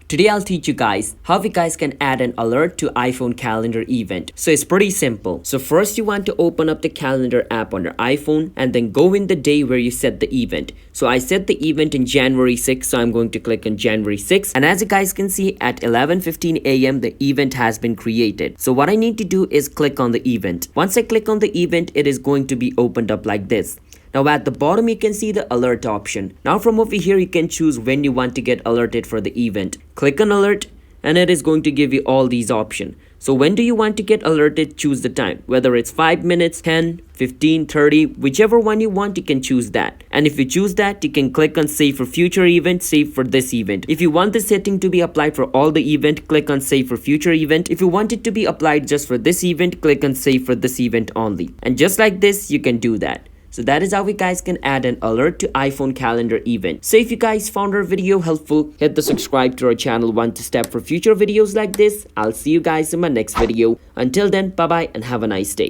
Today I'll teach you guys how you guys can add an alert to iPhone calendar event. So it's pretty simple. So first you want to open up the calendar app on your iPhone and then go in the day where you set the event. So I set the event in January 6th, so I'm going to click on January 6th. And as you guys can see, at 11:15 a.m. the event has been created. So what I need to do is click on the event. Once I click on the event, it is going to be opened up like this. Now at the bottom you can see the alert option. Now from over here you can choose when you want to get alerted for the event. Click on alert and it is going to give you all these options. So when do you want to get alerted, choose the time. Whether it's 5 minutes, 10, 15, 30, whichever one you want, you can choose that. And if you choose that, you can click on save for future event, save for this event. If you want this setting to be applied for all the event, click on save for future event. If you want it to be applied just for this event, click on save for this event only. And just like this, you can do that. So that is how we guys can add an alert to iPhone calendar event. So if you guys found our video helpful, hit the subscribe to our channel one to step for future videos like this. I'll see you guys in my next video. Until then, bye bye and have a nice day.